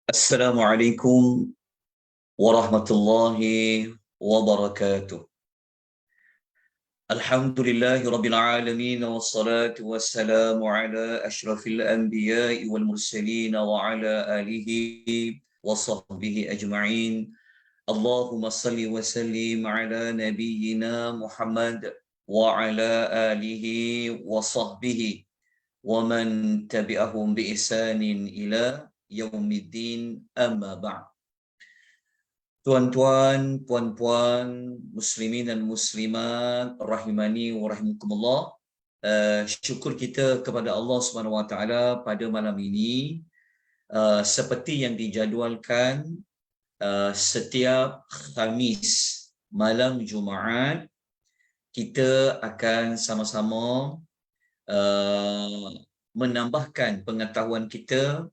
Assalamualaikum warahmatullahi wabarakatuh. Alhamdulillahi rabbil alamin wassalatu wassalamu ala asyrafil anbiya'i wal mursalin wa ala alihi wa sahbihi ajma'in. Allahumma salli wa sallim ala nabiyyina Muhammad wa ala alihi wa sahbihi wa man tabi'ahum bi ihsanin ila yaumiddin, amma ba'd. Tuan-tuan, puan-puan, muslimin dan muslimat, rahimani wa rahimakumullah. Syukur kita kepada Allah Subhanahu Wa Taala pada malam ini, seperti yang dijadualkan, setiap Khamis malam Jumaat kita akan sama-sama menambahkan pengetahuan kita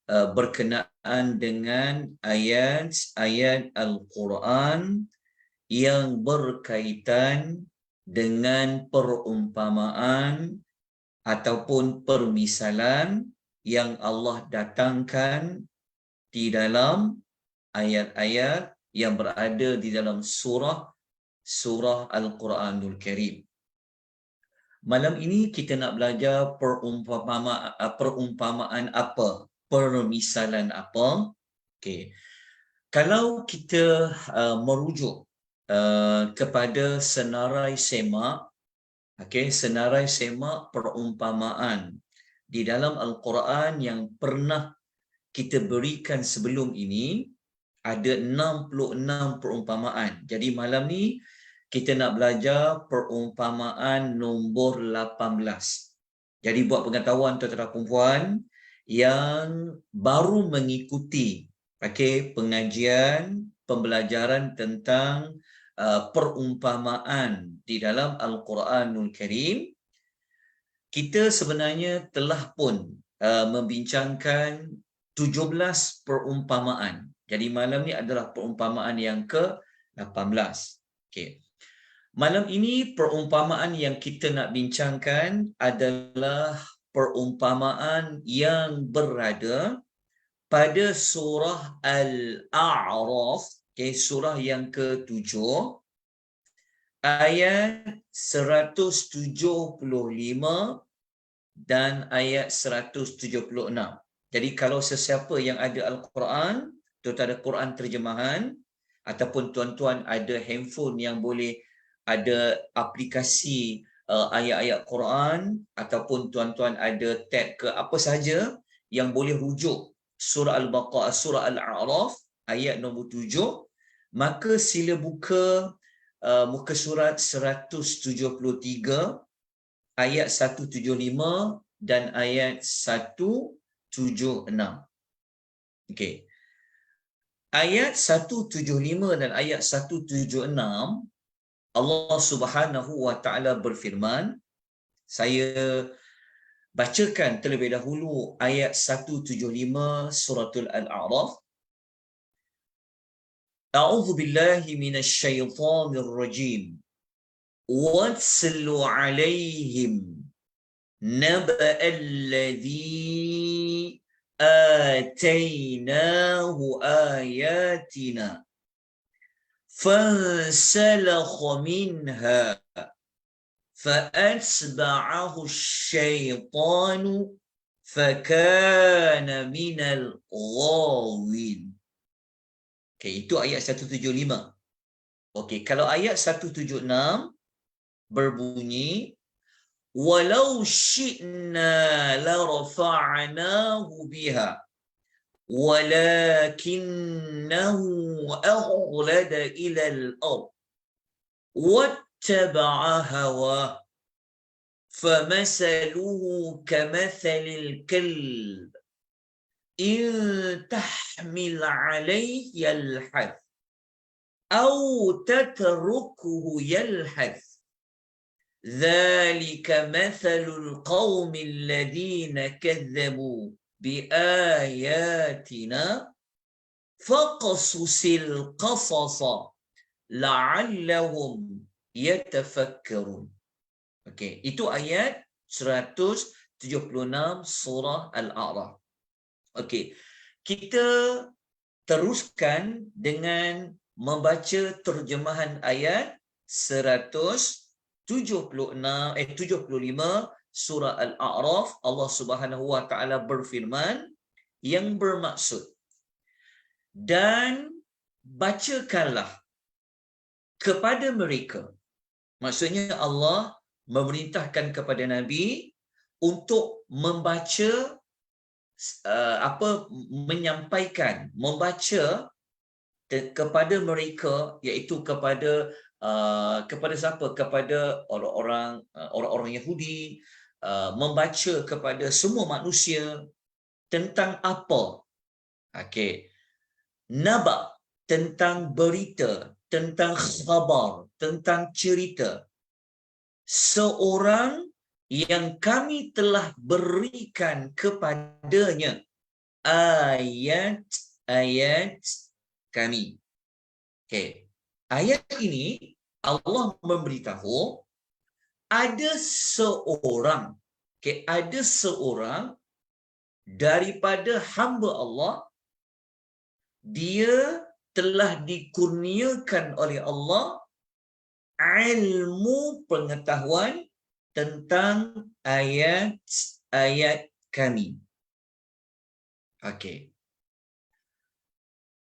berkenaan dengan ayat-ayat Al-Quran yang berkaitan dengan perumpamaan ataupun permisalan yang Allah datangkan di dalam ayat-ayat yang berada di dalam surah Al-Quranul Karim. Malam ini kita nak belajar perumpamaan apa? Permisalan apa? Okey. Kalau kita merujuk kepada senarai semak, senarai semak perumpamaan di dalam Al-Quran yang pernah kita berikan sebelum ini, ada 66 perumpamaan. Jadi malam ni kita nak belajar perumpamaan nombor 18. Jadi buat pengetahuan tuan-tuan dan puan yang baru mengikuti pengajian pembelajaran tentang perumpamaan di dalam Al-Quranul Karim, kita sebenarnya telah pun membincangkan 17 perumpamaan. Jadi malam ni adalah perumpamaan yang ke-18. Okey. Malam ini perumpamaan yang kita nak bincangkan adalah perumpamaan yang berada pada surah Al-A'raf, surah yang ke-7, ayat 175 dan ayat 176. Jadi kalau sesiapa yang ada Al-Quran, tuan-tuan ada Quran terjemahan, ataupun tuan-tuan ada handphone yang boleh ada aplikasi ayat-ayat Quran, ataupun tuan-tuan ada tab ke apa sahaja yang boleh rujuk surah Al-Baqarah, surah Al-A'raf ayat nombor 7, maka sila buka muka surat 173 ayat 175 dan ayat 176. Okey. Ayat 175 dan ayat 176, Allah Subhanahu wa Ta'ala berfirman, saya bacakan terlebih dahulu ayat 175 suratul Al-A'raf. A'udzu billahi minasy syaithanir rajim. Watslu 'alaihim naba'al ladzi atainahu ayatina فانسلخ منها فأتبعه الشيطان فكان من الغاوين. Itu ayat 175. Kalau ayat 176 berbunyi walau syi'na la rafa'nahu biha ولكنه أخلد إلى الأرض واتبع هواه فمثله كمثل الكلب إن تحمل عليه يلحث أو تتركه يلحث ذلك مثل القوم الذين كذبوا بآياتنا فقصص القصص لعلهم يتفكرون. Itu ayat 176 surah Al-A'raf. kita teruskan dengan membaca terjemahan ayat 75 surah Al-A'raf. Allah Subhanahu wa taala berfirman yang bermaksud, dan bacakanlah kepada mereka. Maksudnya Allah memerintahkan kepada Nabi untuk membaca membaca kepada mereka, iaitu kepada siapa? Kepada orang-orang Yahudi, membaca kepada semua manusia tentang apa? Okey. Naba, tentang berita, tentang khabar, tentang cerita seorang yang kami telah berikan kepadanya ayat-ayat kami. Okey. Ayat ini Allah memberitahu ada seorang, ada seorang daripada hamba Allah, dia telah dikurniakan oleh Allah ilmu pengetahuan tentang ayat-ayat kami. Okey.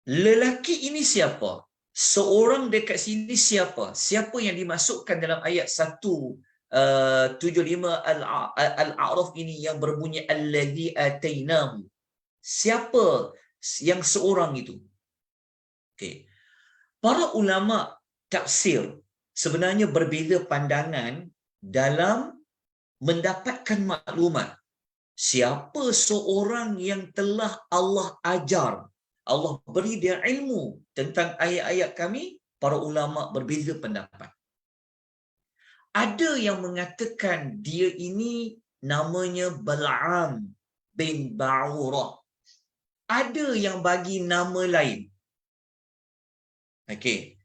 Lelaki ini siapa? Seorang dekat sini siapa? Siapa yang dimasukkan dalam ayat 175 Al-A'raf ini yang berbunyi allazi atainahu? Siapa yang seorang itu? Okey. Para ulama tafsir sebenarnya berbeza pandangan dalam mendapatkan maklumat siapa seorang yang telah Allah ajar, Allah beri dia ilmu tentang ayat-ayat kami. Para ulama berbeza pendapat. Ada yang mengatakan dia ini namanya Bal'am bin Ba'urah. Ada yang bagi nama lain. Okey.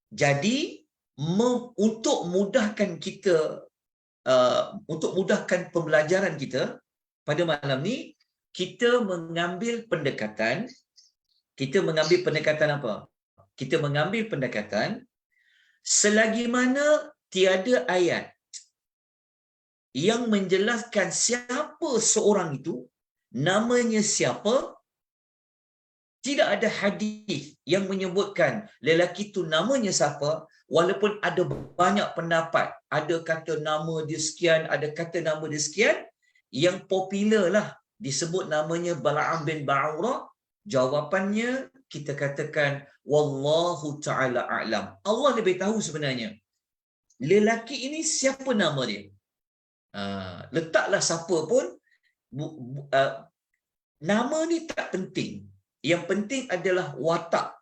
Jadi untuk mudahkan kita, untuk mudahkan pembelajaran kita pada malam ni, kita mengambil pendekatan apa? Kita mengambil pendekatan selagi mana tiada ayat yang menjelaskan siapa seorang itu, namanya siapa, tidak ada hadis yang menyebutkan lelaki itu namanya siapa, walaupun ada banyak pendapat, ada kata nama dia sekian, ada kata nama dia sekian, yang popular lah disebut namanya Bal'am bin Ba'urah. Jawapannya kita katakan wallahu ta'ala a'lam. Allah lebih tahu sebenarnya lelaki ini siapa nama dia. Letaklah siapa pun, nama ni tak penting. Yang penting adalah watak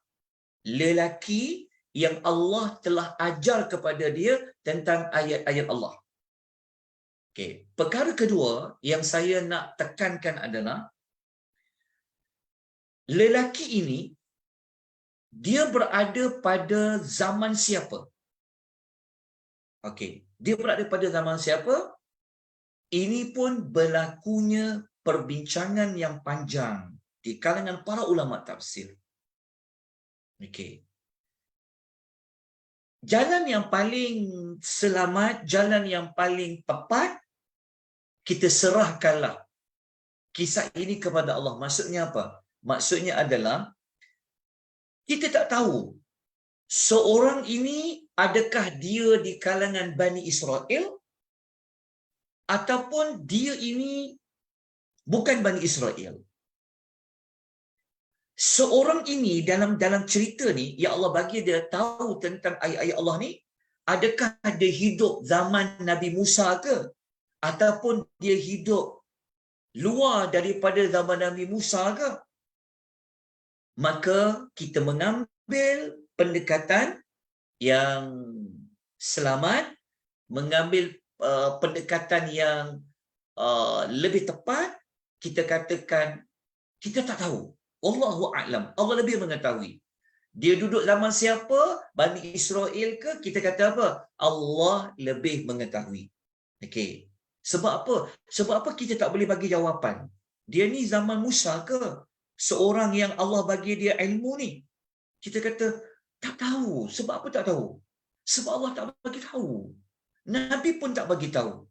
lelaki yang Allah telah ajar kepada dia tentang ayat-ayat Allah. Okey. Perkara kedua yang saya nak tekankan adalah lelaki ini dia berada pada zaman siapa? Okey, dia berada pada zaman siapa? Ini pun berlakunya perbincangan yang panjang di kalangan para ulama tafsir. Okey. Jalan yang paling selamat, jalan yang paling tepat, kita serahkanlah kisah ini kepada Allah. Maksudnya apa? Maksudnya adalah kita tak tahu seorang ini adakah dia di kalangan Bani Israel ataupun dia ini bukan Bani Israel. Seorang ini dalam cerita ni, ya Allah bagi dia tahu tentang ayat-ayat Allah ni, adakah dia hidup zaman Nabi Musa ke? Ataupun dia hidup luar daripada zaman Nabi Musa ke? Maka kita mengambil pendekatan yang selamat, mengambil pendekatan yang lebih tepat. Kita katakan kita tak tahu. Wallahu a'lam. Allah lebih mengetahui. Dia duduk zaman siapa? Bani Israel ke? Kita kata apa? Allah lebih mengetahui. Okey. Sebab apa? Sebab apa kita tak boleh bagi jawapan? Dia ni zaman Musa ke? seorang yang Allah bagi dia ilmu ni, kita kata tak tahu. Sebab apa tak tahu? Sebab Allah tak bagi tahu. Nabi pun tak bagi tahu.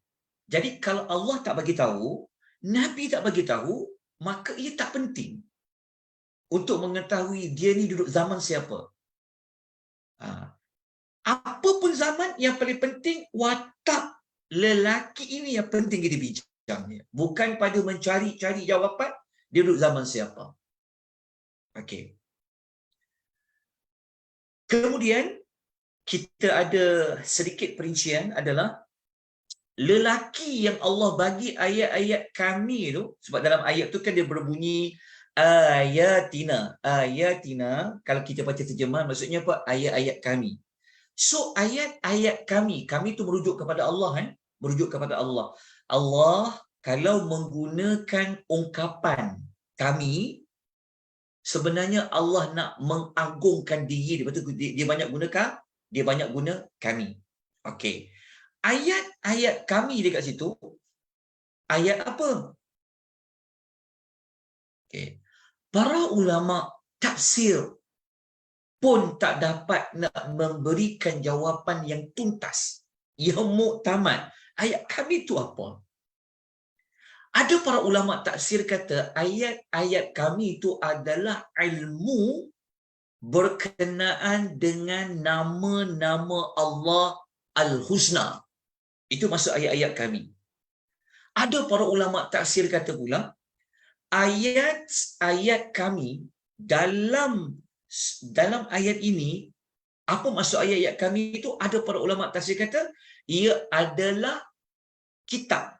Jadi kalau Allah tak bagi tahu, Nabi tak bagi tahu, maka ia tak penting untuk mengetahui dia ni duduk zaman siapa. Apa pun zaman, yang paling penting watak lelaki ini yang penting kita bincangnya. Bukan pada mencari-cari jawapan dia duduk zaman siapa. Okey. Kemudian kita ada sedikit perincian adalah lelaki yang Allah bagi ayat-ayat kami tu, sebab dalam ayat tu kan dia berbunyi ayatina. Ayatina, kalau kita baca terjemahan maksudnya apa? Ayat-ayat kami. So ayat-ayat kami tu merujuk kepada Allah, merujuk kepada Allah. Allah kalau menggunakan ungkapan kami, sebenarnya Allah nak mengagungkan diri dia. Betul, dia banyak gunakan, dia banyak guna kami. Okey. Ayat-ayat kami dekat situ, ayat apa? Okey. Para ulama tafsir pun tak dapat nak memberikan jawapan yang tuntas, yang muktamad. Ayat kami itu apa? Ada para ulama tafsir kata ayat-ayat kami itu adalah ilmu berkenaan dengan nama-nama Allah Al-Husna. Itu masuk ayat-ayat kami. Ada para ulama tafsir kata pula ayat-ayat kami dalam ayat ini, apa maksud ayat-ayat kami itu? Ada para ulama tafsir kata ia adalah kitab.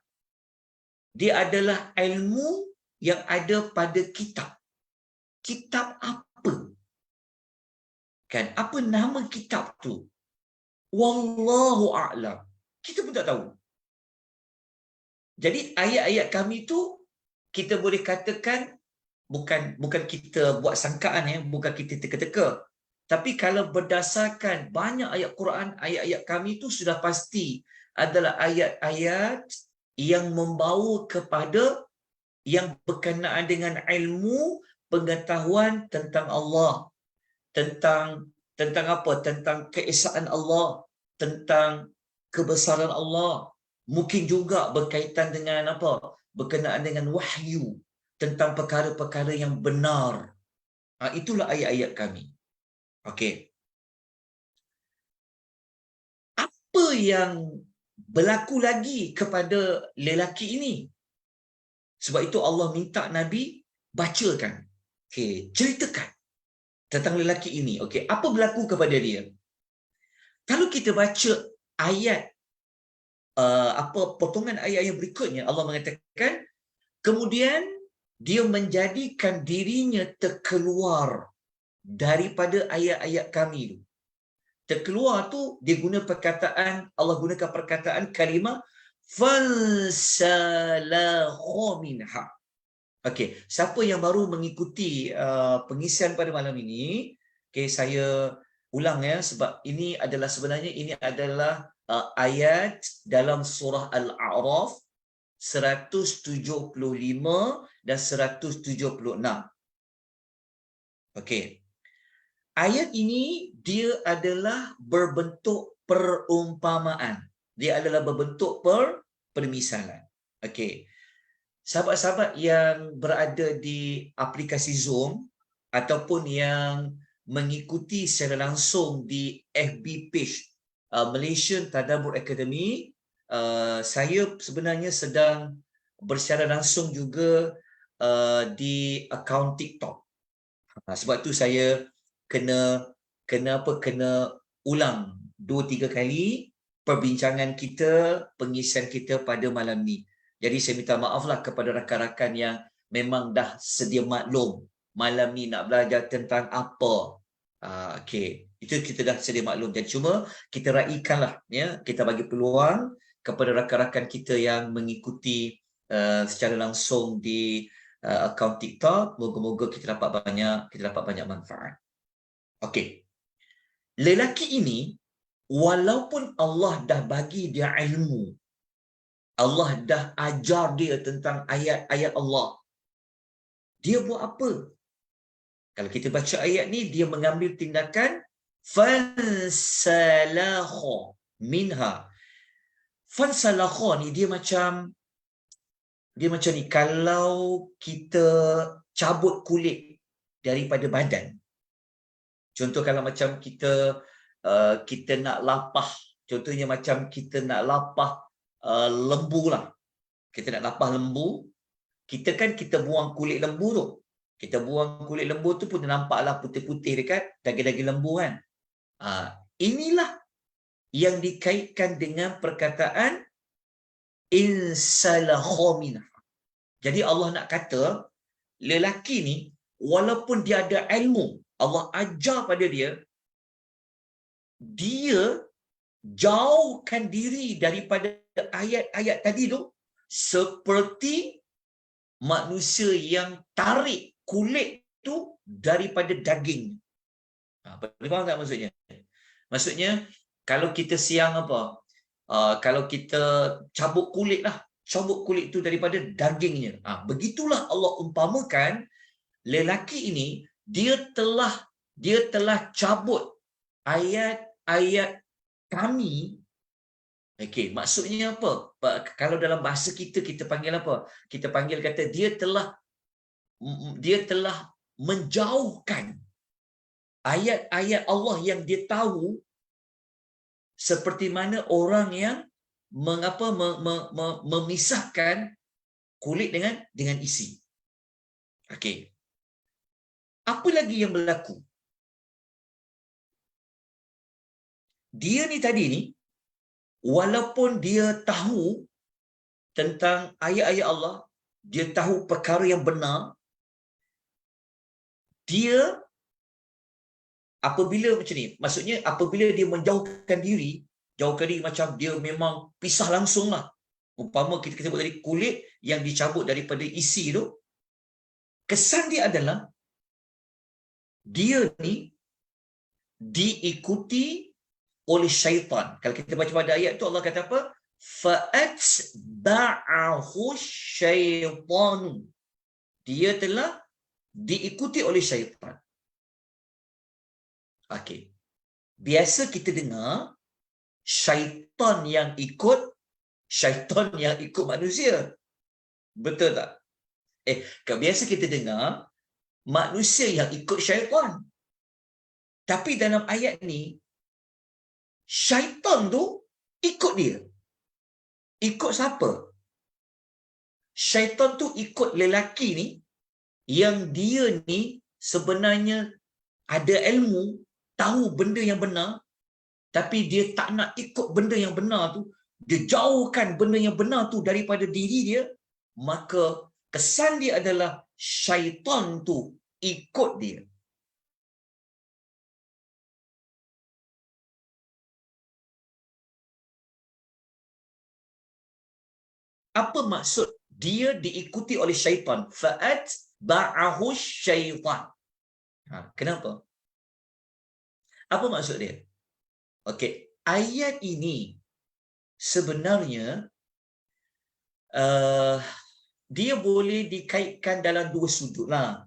Dia adalah ilmu yang ada pada kitab. Kitab apa? Kan, apa nama kitab tu? Wallahu a'lam. Kita pun tak tahu. Jadi ayat-ayat kami tu kita boleh katakan bukan kita buat sangkaan, bukan kita teka-teka. Tapi kalau berdasarkan banyak ayat Quran, ayat-ayat kami tu sudah pasti adalah ayat-ayat yang membawa kepada yang berkenaan dengan ilmu pengetahuan tentang Allah, tentang apa? Tentang keesaan Allah, tentang kebesaran Allah. Mungkin juga berkaitan dengan apa? Berkenaan dengan wahyu, tentang perkara-perkara yang benar. Itulah ayat-ayat kami. Okey. Apa yang berlaku lagi kepada lelaki ini? Sebab itu Allah minta Nabi bacakan. Okey, ceritakan tentang lelaki ini. Okey, apa berlaku kepada dia? Kalau kita baca ayat potongan ayat yang berikutnya, Allah mengatakan kemudian dia menjadikan dirinya terkeluar daripada ayat-ayat kami tu. Terkeluar tu dia guna perkataan, Allah gunakan perkataan kalimah fansalakha minha. Okey, siapa yang baru mengikuti pengisian pada malam ini, okey, saya ulang sebab ini adalah sebenarnya ayat dalam surah Al-A'raf 175 dan 176. Okey. Ayat ini dia adalah berbentuk perumpamaan. Dia adalah berbentuk permisalan. Okey. Sahabat-sahabat yang berada di aplikasi Zoom ataupun yang mengikuti secara langsung di FB page Malaysian Tadabbur Academy, saya sebenarnya sedang bersecara langsung juga di akaun TikTok. Sebab tu saya kena ulang 2-3 kali perbincangan kita, pengisian kita pada malam ni. Jadi saya minta maaflah kepada rakan-rakan yang memang dah sedia maklum malam ni nak belajar tentang apa. Okey, itu kita dah sedia maklum. Dan cuma kita raikanlah, kita bagi peluang kepada rakan-rakan kita yang mengikuti secara langsung di akaun TikTok. Moga-moga kita dapat banyak manfaat. Okey. Lelaki ini walaupun Allah dah bagi dia ilmu, Allah dah ajar dia tentang ayat-ayat Allah, dia buat apa? Kalau kita baca ayat ni, dia mengambil tindakan fansalakha minha. Fansalakha ni dia macam ni, kalau kita cabut kulit daripada badan. Contoh kalau macam kita nak lapah, contohnya macam kita nak lapah lembu lah. Kita nak lapah lembu, kita buang kulit lembu tu. Kita buang kulit lembu tu pun nampaklah putih-putih dekat daging-daging lembu kan. Inilah yang dikaitkan dengan perkataan insalakha minha. Jadi Allah nak kata, lelaki ni walaupun dia ada ilmu, Allah ajar pada dia, dia jauhkan diri daripada ayat-ayat tadi tu seperti manusia yang tarik kulit tu daripada daging. Faham tak maksudnya? Maksudnya kalau kita siang apa? Kalau kita cabut kulit lah, cabut kulit tu daripada dagingnya. Begitulah Allah umpamakan lelaki ini, dia telah cabut ayat-ayat kami. Okey, maksudnya apa? Kalau dalam bahasa kita panggil apa? Kita panggil kata dia telah menjauhkan ayat-ayat Allah yang dia tahu, seperti mana orang yang memisahkan kulit dengan isi. Okey. Apa lagi yang berlaku? Dia ni tadi ni, walaupun dia tahu tentang ayat-ayat Allah, dia tahu perkara yang benar, dia apabila macam ni, maksudnya apabila dia menjauhkan diri, macam dia memang pisah langsung lah. Umpama kita sebut tadi kulit yang dicabut daripada isi tu, kesan dia adalah dia ni diikuti oleh syaitan. Kalau kita baca pada ayat tu, Allah kata apa? Fa'atba'ahu syaitan. Dia telah diikuti oleh syaitan. Okey. Biasa kita dengar syaitan yang ikut manusia. Betul tak? Biasa kita dengar manusia yang ikut syaitan. Tapi dalam ayat ni, syaitan tu ikut dia. Ikut siapa? Syaitan tu ikut lelaki ni, yang dia ni sebenarnya ada ilmu, tahu benda yang benar, tapi dia tak nak ikut benda yang benar tu. Dia jauhkan benda yang benar tu daripada diri dia. Maka kesan dia adalah syaitan tu ikut dia. Apa maksud dia diikuti oleh syaitan? Fa'atba'ahu syaitan. Kenapa? Apa maksud dia? Okey, ayat ini sebenarnya dia boleh dikaitkan dalam dua sudut lah.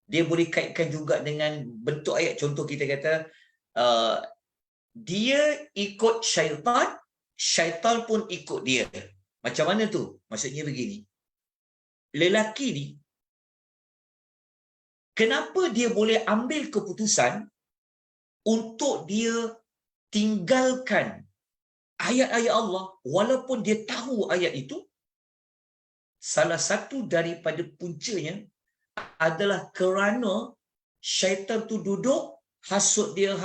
Dia boleh kaitkan juga dengan bentuk ayat. Contoh kita kata, dia ikut syaitan, syaitan pun ikut dia. Macam mana tu? Maksudnya begini. Lelaki ni, kenapa dia boleh ambil keputusan untuk dia tinggalkan ayat-ayat Allah walaupun dia tahu ayat itu? Salah satu daripada puncanya adalah kerana syaitan tu duduk hasut dia,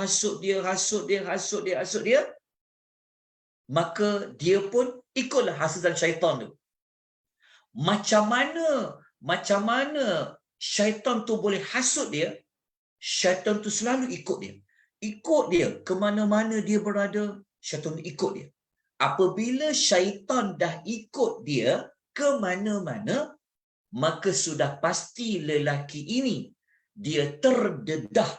maka dia pun ikutlah hasutan syaitan tu. Macam mana syaitan tu boleh hasut dia? Syaitan tu selalu ikut dia. Ikut dia ke mana-mana dia berada, syaitan tu ikut dia. Apabila syaitan dah ikut dia ke mana-mana, maka sudah pasti lelaki ini dia terdedah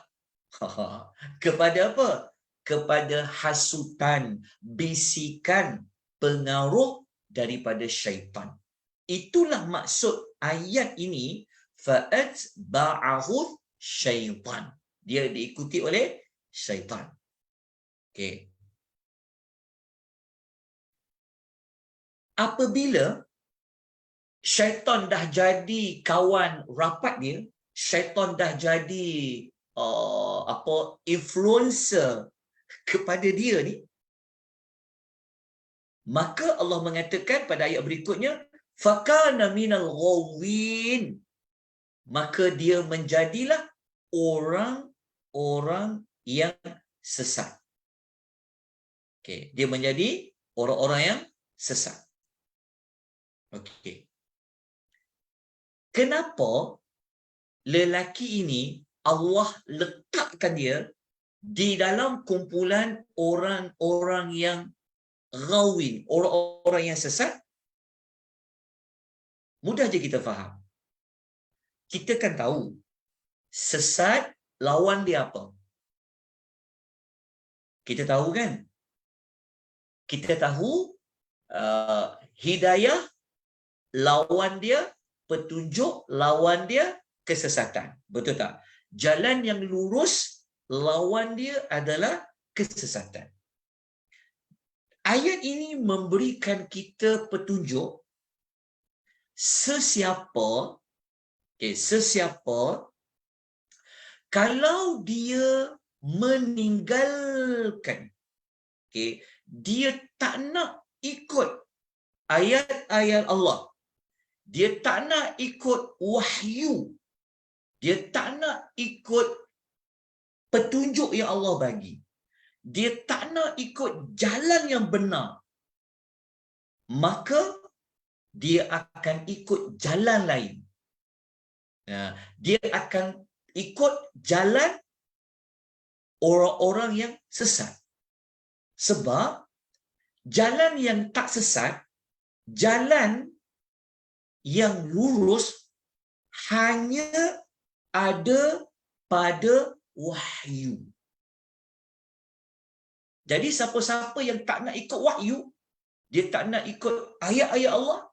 kepada apa? Kepada hasutan, bisikan, pengaruh daripada syaitan. Itulah maksud ayat ini, fa'atba'ahu syaitan. Dia diikuti oleh syaitan. Okey. Apabila syaitan dah jadi kawan rapat dia, syaitan dah jadi influencer kepada dia ni, maka Allah mengatakan pada ayat berikutnya, fakana minal ghawin, maka dia menjadilah orang-orang yang sesat. Okey, dia menjadi orang-orang yang sesat. Okey. Kenapa lelaki ini Allah letakkan dia di dalam kumpulan orang-orang yang ghawin, orang-orang yang sesat? Mudah je kita faham. Kita kan tahu sesat lawan dia apa? Kita tahu kan? Kita tahu hidayah lawan dia petunjuk, lawan dia kesesatan. Betul tak? Jalan yang lurus lawan dia adalah kesesatan. Ayat ini memberikan kita petunjuk sesiapa kalau dia meninggalkan, dia tak nak ikut ayat-ayat Allah, dia tak nak ikut wahyu, dia tak nak ikut petunjuk yang Allah bagi, dia tak nak ikut jalan yang benar, maka dia akan ikut jalan lain. Dia akan ikut jalan orang-orang yang sesat. Sebab jalan yang tak sesat, jalan yang lurus hanya ada pada wahyu. Jadi siapa-siapa yang tak nak ikut wahyu, dia tak nak ikut ayat-ayat Allah,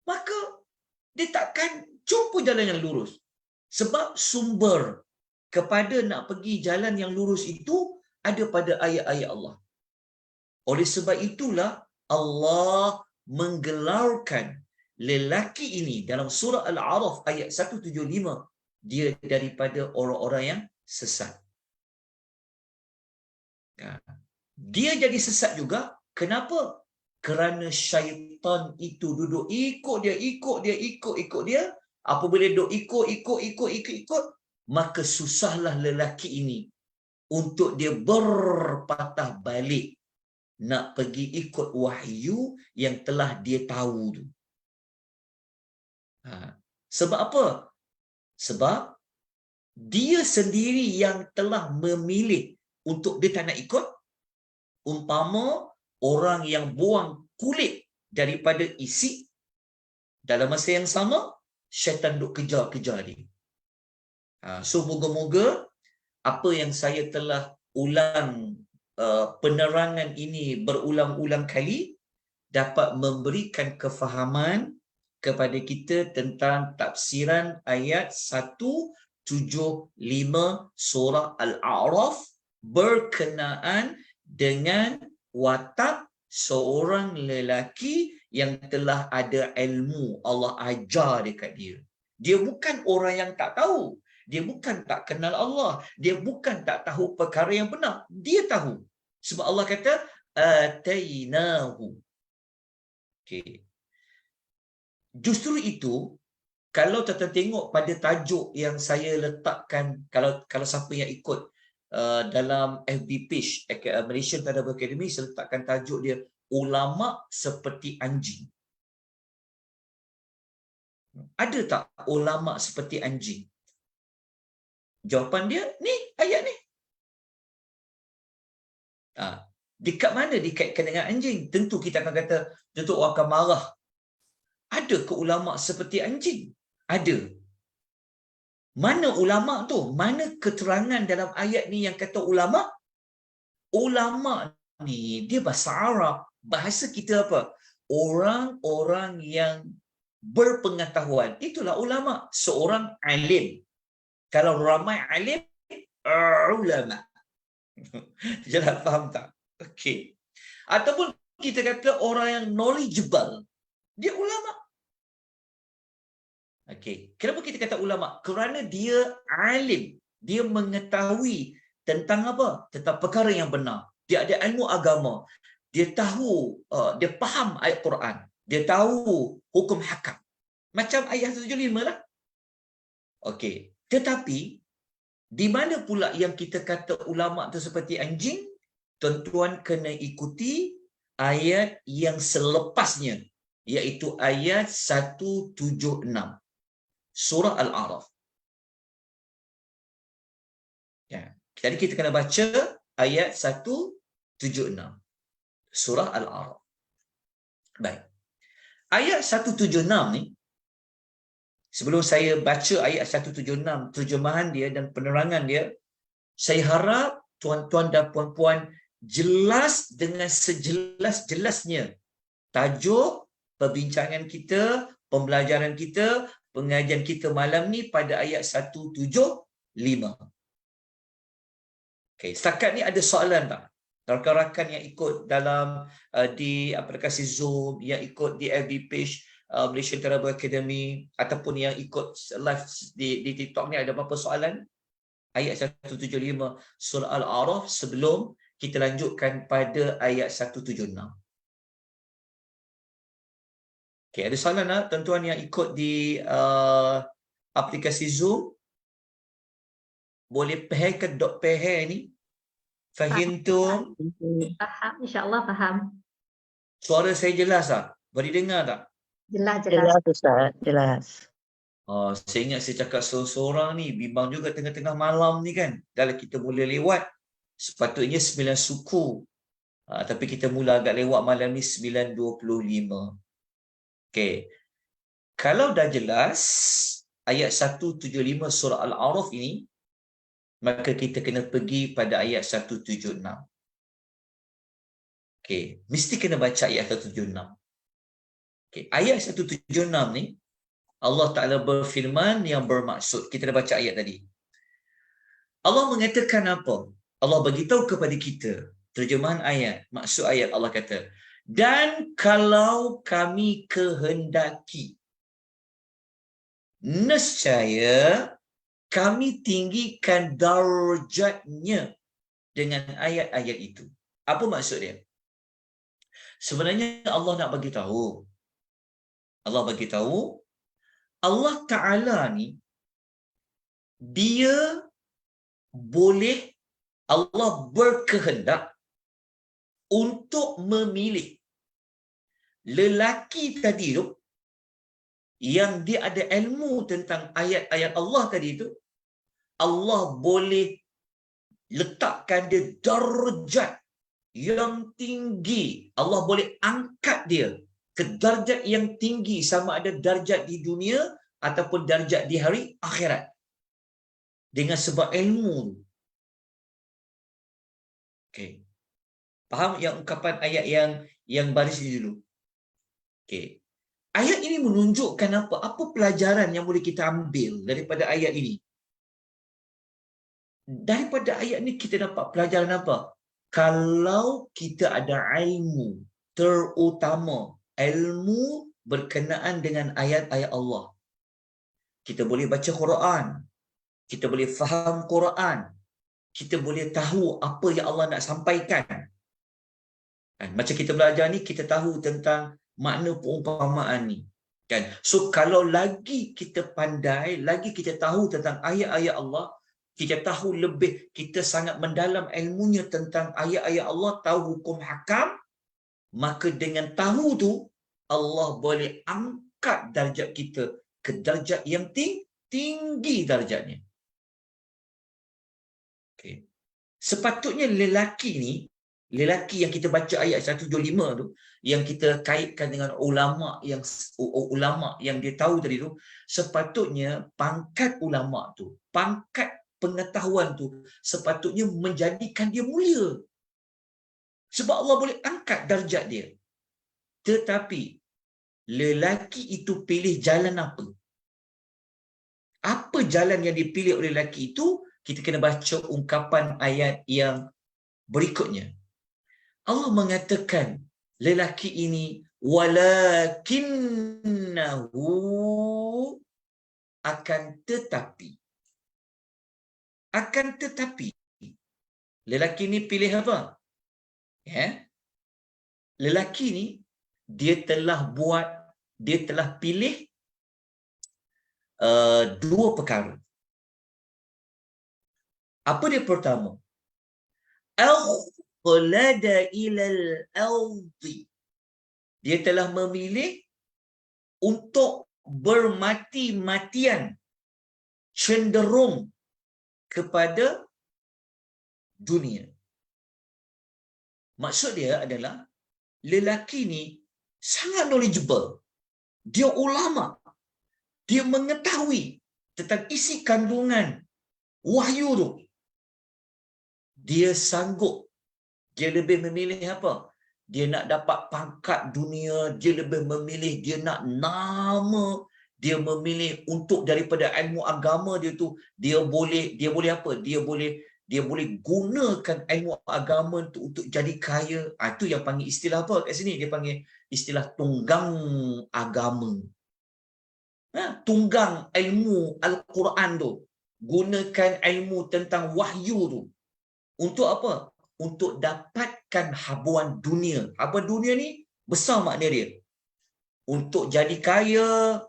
maka dia takkan jumpa jalan yang lurus. Sebab sumber kepada nak pergi jalan yang lurus itu ada pada ayat-ayat Allah. Oleh sebab itulah Allah menggelarkan lelaki ini dalam surah Al-A'raf ayat 175, dia daripada orang-orang yang sesat. Dia jadi sesat juga. Kenapa? Kerana syaitan itu duduk ikut dia. Apabila duduk ikut, maka susahlah lelaki ini untuk dia berpatah balik nak pergi ikut wahyu yang telah dia tahu tu. Sebab apa? Sebab dia sendiri yang telah memilih untuk dia tak nak ikut. Umpama orang yang buang kulit daripada isi, dalam masa yang sama syaitan duk kejar-kejar dia. So moga-moga apa yang saya telah ulang penerangan ini berulang-ulang kali dapat memberikan kefahaman kepada kita tentang tafsiran ayat 175 surah Al-A'raf berkenaan dengan watak seorang lelaki yang telah ada ilmu Allah ajar dekat dia. Dia bukan orang yang tak tahu. Dia bukan tak kenal Allah. Dia bukan tak tahu perkara yang benar. Dia tahu. Sebab Allah kata, atainahu. Okay. Justru itu, kalau tuan-tuan tengok pada tajuk yang saya letakkan, kalau siapa yang ikut dalam FB page Malaysian Tadabbur Academy, saya letakkan tajuk dia ulama seperti anjing. Ada tak ulama seperti anjing? Jawapan dia, ni ayat ni. Dekat mana dikaitkan dengan anjing? Tentu kita akan kata, tentu orang akan marah. Ada ke ulama seperti anjing? Ada. Mana ulama tu? Mana keterangan dalam ayat ni yang kata ulama? Ulama ni dia bahasa Arab. Bahasa kita apa? Orang-orang yang berpengetahuan. Itulah ulama, seorang alim. Kalau ramai alim, ulama. Jelas faham tak? Okey. Ataupun kita kata orang yang knowledgeable, dia ulama. Okey. Kenapa kita kata ulama? Kerana dia alim. Dia mengetahui tentang apa? Tentang perkara yang benar. Dia ada ilmu agama. Dia tahu, dia faham ayat Quran. Dia tahu hukum hakam. Macam ayat 175 lah. Okey. Tetapi, di mana pula yang kita kata ulama tu seperti anjing? Tuan-tuan kena ikuti ayat yang selepasnya, iaitu ayat 176. Surah Al-A'raf. Ya. Jadi kita kena baca ayat 176. Surah Al-A'raf. Baik. Ayat 176 ni, sebelum saya baca ayat 176, terjemahan dia dan penerangan dia, saya harap tuan-tuan dan puan-puan jelas dengan sejelas-jelasnya tajuk perbincangan kita, pembelajaran kita, pengajian kita malam ni pada ayat 175. Okey, setakat ni ada soalan tak? Rakan-rakan yang ikut dalam di aplikasi Zoom, yang ikut di FB page Malaysian Terrible Academy, ataupun yang ikut live di TikTok ni, ada apa-apa soalan? Ayat 175 surah Al-A'raf sebelum kita lanjutkan pada ayat 176. Okey, ada soalan tak tuan-tuan yang ikut di aplikasi Zoom? Boleh pair ke dot pair ni? Fahimtum? Faham, insya-Allah faham. Suara saya jelas tak? Boleh dengar tak? Jelas. Jelas Ustaz, jelas. Saya ingat saya cakap seorang-seorang ni, bimbang juga tengah-tengah malam ni kan. Dah kita mula lewat, sepatutnya 9 suku. Tapi kita mula agak lewat malam ni 9.25. Okey. Kalau dah jelas ayat 175 surah Al-A'raf ini, maka kita kena pergi pada ayat 176. Okey, mesti kena baca ayat 176. Okey, ayat 176 ni Allah Ta'ala berfirman yang bermaksud. Kita dah baca ayat tadi. Allah mengatakan apa? Allah beritahu kepada kita. Terjemahan ayat. Maksud ayat Allah kata, dan kalau kami kehendaki, nescaya kami tinggikan darjatnya dengan ayat-ayat itu. Apa maksud dia? Sebenarnya Allah nak bagi tahu. Allah Ta'ala ni, dia boleh, Allah berkehendak untuk memilih lelaki tadi tu, yang dia ada ilmu tentang ayat-ayat Allah tadi tu, Allah boleh letakkan dia darjat yang tinggi. Allah boleh angkat dia ke darjat yang tinggi, sama ada darjat di dunia ataupun darjat di hari akhirat, dengan sebab ilmu. Okey. Faham yang ungkapan ayat yang baris ini dulu? Okey. Ayat ini menunjukkan apa? Apa pelajaran yang boleh kita ambil daripada ayat ini? Daripada ayat ini kita dapat pelajaran apa? Kalau kita ada ilmu, terutama ilmu berkenaan dengan ayat-ayat Allah, kita boleh baca Quran, kita boleh faham Quran, kita boleh tahu apa yang Allah nak sampaikan. Macam kita belajar ni, kita tahu tentang makna perumpamaan ni. Kan? So, kalau lagi kita pandai, lagi kita tahu tentang ayat-ayat Allah, kita tahu lebih, kita sangat mendalam ilmunya tentang ayat-ayat Allah, tahu hukum hakam, maka dengan tahu tu, Allah boleh angkat darjat kita ke darjat yang tinggi darjatnya. Okay. Sepatutnya lelaki ni, lelaki yang kita baca ayat 125 tu, yang kita kaitkan dengan ulama yang dia tahu tadi tu, sepatutnya pangkat ulama tu, pangkat pengetahuan tu, sepatutnya menjadikan dia mulia. Sebab Allah boleh angkat darjat dia. Tetapi lelaki itu pilih jalan apa. Apa jalan yang dipilih oleh lelaki itu? Kita kena baca ungkapan ayat yang berikutnya. Allah mengatakan lelaki ini walakinnahu, akan tetapi lelaki ini pilih apa? Ya. Lelaki ni dia telah pilih dua perkara. Apa dia pertama? Aghlada ilal ardi. Dia telah memilih untuk bermati-matian, cenderung kepada dunia. Maksud dia adalah lelaki ni sangat knowledgeable. Dia ulama. Dia mengetahui tentang isi kandungan wahyu tu. Dia sanggup. Dia lebih memilih apa? Dia nak dapat pangkat dunia. Dia lebih memilih dia nak nama. Dia memilih untuk daripada ilmu agama dia tu, dia boleh apa? Dia boleh gunakan ilmu agama tu untuk jadi kaya. Itu yang panggil istilah apa kat sini? Dia panggil istilah tunggang agama. Tunggang ilmu Al-Quran tu. Gunakan ilmu tentang wahyu tu. Untuk apa? Untuk dapatkan habuan dunia. Habuan dunia ni besar makna dia. Untuk jadi kaya.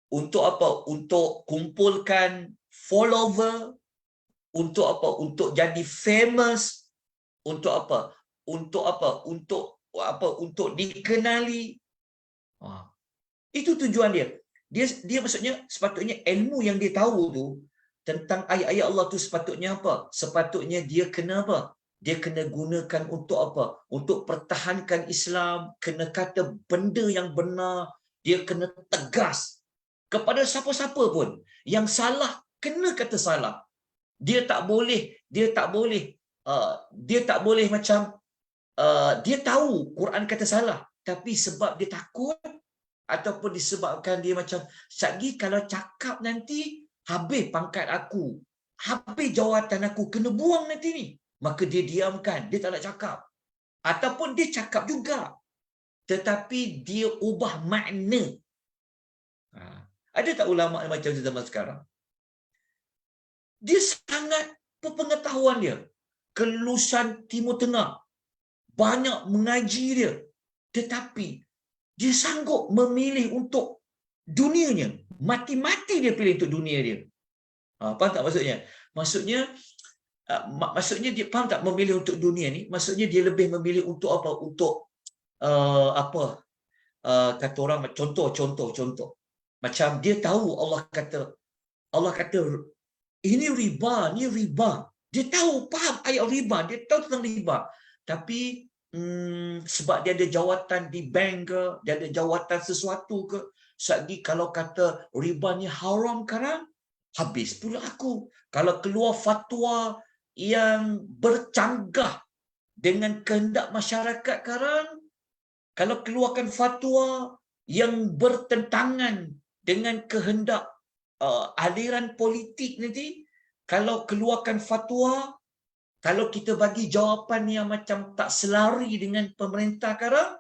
Untuk apa? Untuk kumpulkan follower. Untuk apa? Untuk jadi famous. Untuk apa? Untuk apa? Untuk apa? Untuk dikenali. Itu tujuan dia. Dia maksudnya sepatutnya ilmu yang dia tahu tu tentang ayat-ayat Allah tu sepatutnya apa? Sepatutnya dia kena apa? Dia kena gunakan untuk apa? Untuk pertahankan Islam, kena kata benda yang benar, dia kena tegas kepada siapa-siapa pun yang salah, kena kata salah. Dia tak boleh macam dia tahu Quran kata salah, tapi sebab dia takut ataupun disebabkan dia macam sagi kalau cakap nanti habis pangkat aku, habis jawatan aku, kena buang nanti ni, maka dia diamkan, dia tak nak cakap. Ataupun dia cakap juga tetapi dia ubah makna. Ada tak ulama macam zaman sekarang? Dia sangat pengetahuan dia, kelulusan Timur Tengah, banyak mengaji dia, tetapi dia sanggup memilih untuk dunianya. Mati-mati dia pilih untuk dunia dia. Faham tak maksudnya? Maksudnya dia faham tak memilih untuk dunia ni? Maksudnya dia lebih memilih untuk apa? Untuk kata orang, contoh. Macam dia tahu Allah kata ini riba. Dia tahu, faham ayat riba, dia tahu tentang riba. Tapi sebab dia ada jawatan di bank ke, dia ada jawatan sesuatu ke, sagi kalau kata riba ni haram sekarang, habis pula aku. Kalau keluar fatwa yang bercanggah dengan kehendak masyarakat sekarang, kalau keluarkan fatwa yang bertentangan dengan kehendak aliran politik nanti, kalau keluarkan fatwa, kalau kita bagi jawapan yang macam tak selari dengan pemerintah sekarang,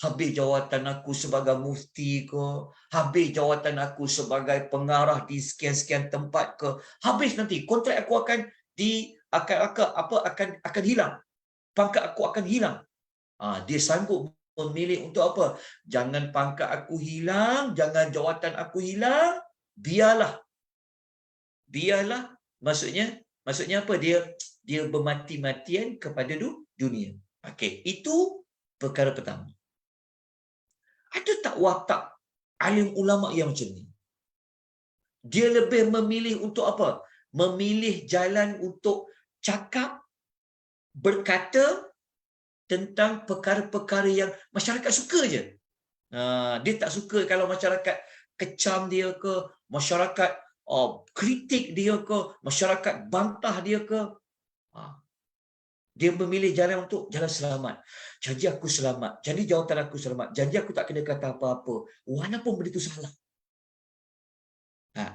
habis jawatan aku sebagai mufti ke, habis jawatan aku sebagai pengarah di sekian-sekian tempat ke, habis nanti kontrak aku akan hilang. Pangkat aku akan hilang. Dia sanggup memilih untuk apa? Jangan pangkat aku hilang, jangan jawatan aku hilang, biarlah. Maksudnya apa? Dia bermati-matian kepada dunia. Okey, itu perkara pertama. Ada tak watak alim ulama yang macam ni? Dia lebih memilih untuk apa? Memilih jalan untuk cakap, berkata tentang perkara-perkara yang masyarakat suka je. Dia tak suka kalau masyarakat kecam dia ke, masyarakat kritik dia ke, masyarakat bantah dia ke. Dia memilih jalan untuk jalan selamat. Janji aku selamat. Janji jawatan aku selamat. Janji aku tak kena kata apa-apa. Walaupun benda itu salah.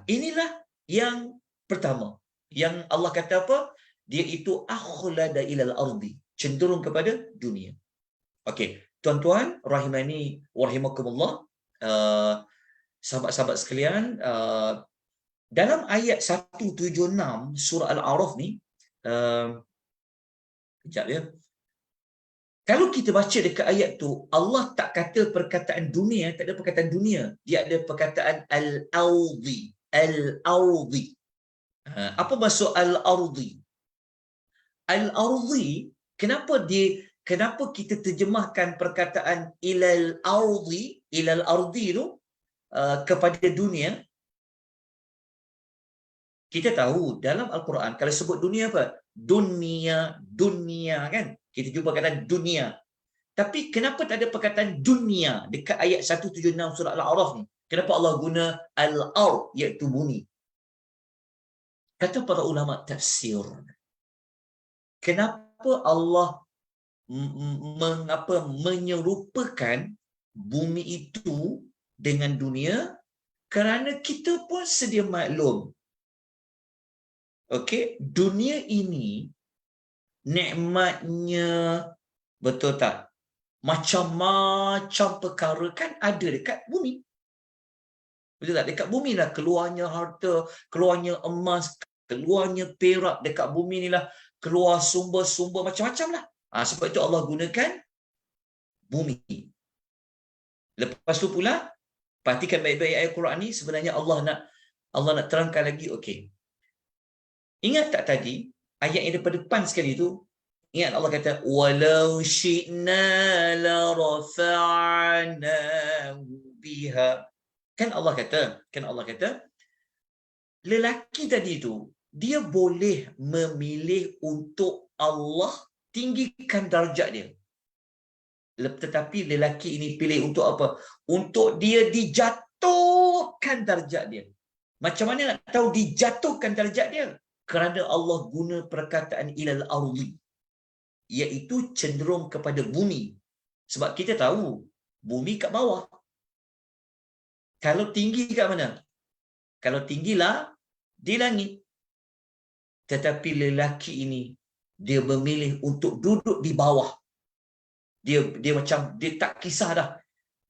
Inilah yang pertama. Yang Allah kata apa? Dia itu akhlada ilal ardi. Cenderung kepada dunia. Okey. Tuan-tuan, rahimani wa rahimakumullah. Sahabat-sahabat sekalian, dalam ayat 176 surah Al-A'raf ni, kejap ya. Kalau kita baca dekat ayat tu, Allah tak kata perkataan dunia, tak ada perkataan dunia. Dia ada perkataan al-ardi. Al-ardi. Apa maksud al-ardi? Al-ardi, kenapa kita terjemahkan perkataan ilal ardi tu kepada dunia? Kita tahu dalam Al-Quran kalau sebut dunia apa? Dunia kan? Kita jumpa kata dunia. Tapi kenapa tak ada perkataan dunia dekat ayat 176 surah Al-A'raf ni? Kenapa Allah guna al-ard iaitu bumi? Kata para ulama tafsir, kenapa Allah menyerupakan bumi itu dengan dunia? Kerana kita pun sedia maklum. Okey, dunia ini nikmatnya, betul tak? Macam-macam perkara kan ada dekat bumi. Betul tak? Dekat bumi lah keluarnya harta, keluarnya emas, keluarnya perak. Dekat bumi ni lah keluar sumber-sumber macam-macam lah. Sebab itu Allah gunakan bumi. Lepas tu pula, perhatikan baik-baik ayat Quran ni, sebenarnya Allah nak terangkan lagi. Okey. Ingat tak tadi, ayat yang daripada depan sekali tu, ingat Allah kata, walau syi'na la rafa'nahu biha. Kan Allah kata, lelaki tadi tu, dia boleh memilih untuk Allah tinggikan darjat dia. Tetapi lelaki ini pilih untuk apa? Untuk dia dijatuhkan darjat dia. Macam mana nak tahu dijatuhkan darjat dia? Kerana Allah guna perkataan ilal ardi, iaitu cenderung kepada bumi. Sebab kita tahu bumi kat bawah. Kalau tinggi kat mana? Kalau tinggilah di langit. Tetapi lelaki ini dia memilih untuk duduk di bawah. Dia macam dia tak kisah dah.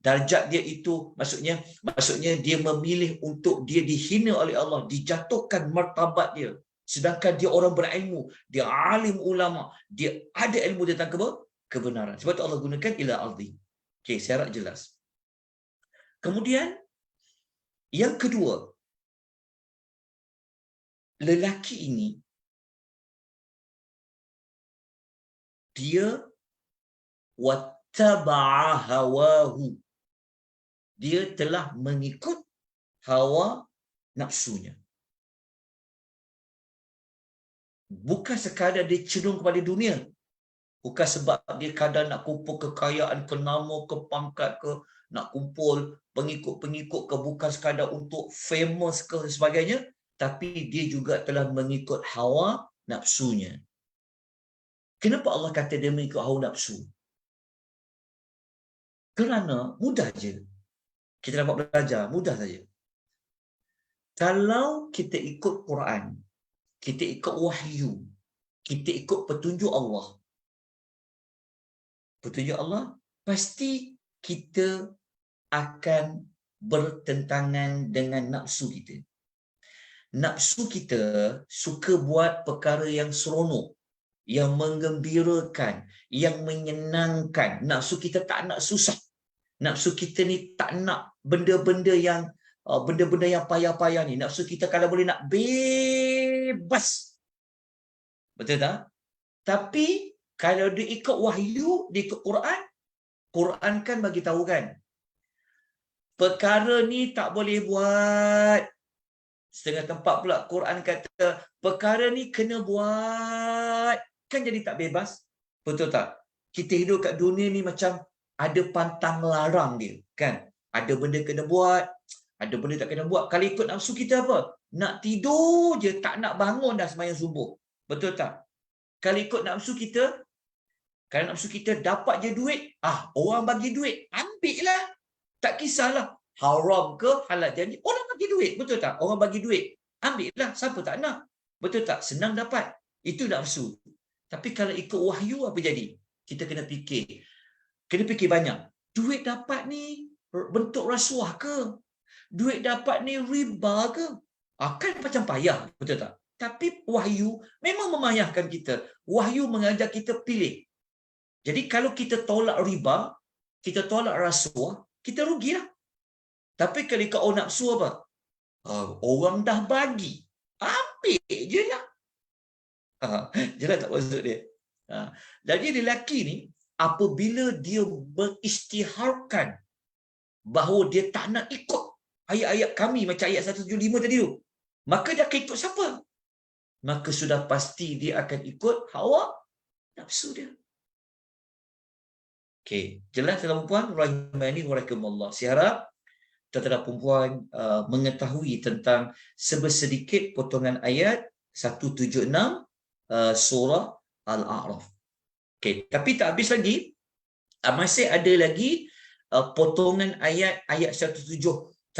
Darjat dia itu maksudnya dia memilih untuk dia dihina oleh Allah, dijatuhkan martabat dia. Sedangkan dia orang berilmu, dia alim ulama, dia ada ilmu tentang kebenaran. Sebab itu Allah gunakan ila ardi. Okey, saya harap jelas. Kemudian yang kedua, lelaki ini dia wattaba'a hawahu. Dia telah mengikut hawa nafsunya. Bukan sekadar dia cenderung kepada dunia. Bukan sebab dia kadang nak kumpul kekayaan, ke nama, ke pangkat, ke nak kumpul pengikut-pengikut ke, bukan sekadar untuk famous ke sebagainya, tapi dia juga telah mengikut hawa nafsunya. Kenapa Allah kata dia mengikut hawa nafsu? Kerana mudah je. Kita dapat belajar, mudah saja. Kalau kita ikut Quran, kita ikut wahyu, kita ikut petunjuk Allah, pasti kita akan bertentangan dengan nafsu kita. Nafsu kita suka buat perkara yang seronok, yang menggembirakan, yang menyenangkan. Nafsu kita tak nak susah. Nafsu kita ni tak nak benda-benda yang payah-payah ni. Nafsu kita kalau boleh nak bebas. Betul tak? Tapi kalau dia ikut wahyu, dia ikut Quran, Quran kan bagi tahu kan, perkara ni tak boleh buat. Setengah tempat pula Quran kata perkara ni kena buat. Kan jadi tak bebas. Betul tak? Kita hidup kat dunia ni macam ada pantang larang dia, kan? Ada benda kena buat, ada benda tak kena buat. Kalau ikut nafsu kita apa? Nak tidur je, tak nak bangun dah sembahyang subuh. Betul tak? Kalau ikut nafsu kita, kalau nafsu kita dapat je duit, orang bagi duit, ambil lah. Tak kisahlah haram ke halal. Jadi orang bagi duit, betul tak? Orang bagi duit, ambil lah. Siapa tak nak? Betul tak? Senang dapat. Itu nafsu. Tapi kalau ikut wahyu, apa jadi? Kita kena fikir. Kena fikir banyak. Duit dapat ni bentuk rasuah ke? Duit dapat ni riba ke? Kan macam payah, betul tak? Tapi wahyu memang memayahkan kita. Wahyu mengajar kita pilih. Jadi kalau kita tolak riba, kita tolak rasuah, kita rugilah. Tapi kalau ikut orang nafsu apa? Orang dah bagi, ambil je lah. Jelas tak maksud dia? Jadi lelaki ni, apabila dia beristiharkan bahawa dia tak nak ikut ayat-ayat kami macam ayat 175 tadi tu, maka dia akan ikut siapa? Maka sudah pasti dia akan ikut hawa nafsu dia. Okey, jelas dalam puan rahimani wa rahimakumullah. Saya harap tuan-tuan perempuan mengetahui tentang sedikit potongan ayat 176 surah Al-A'raf. Okey, tapi tak habis lagi. Masih ada lagi potongan ayat 176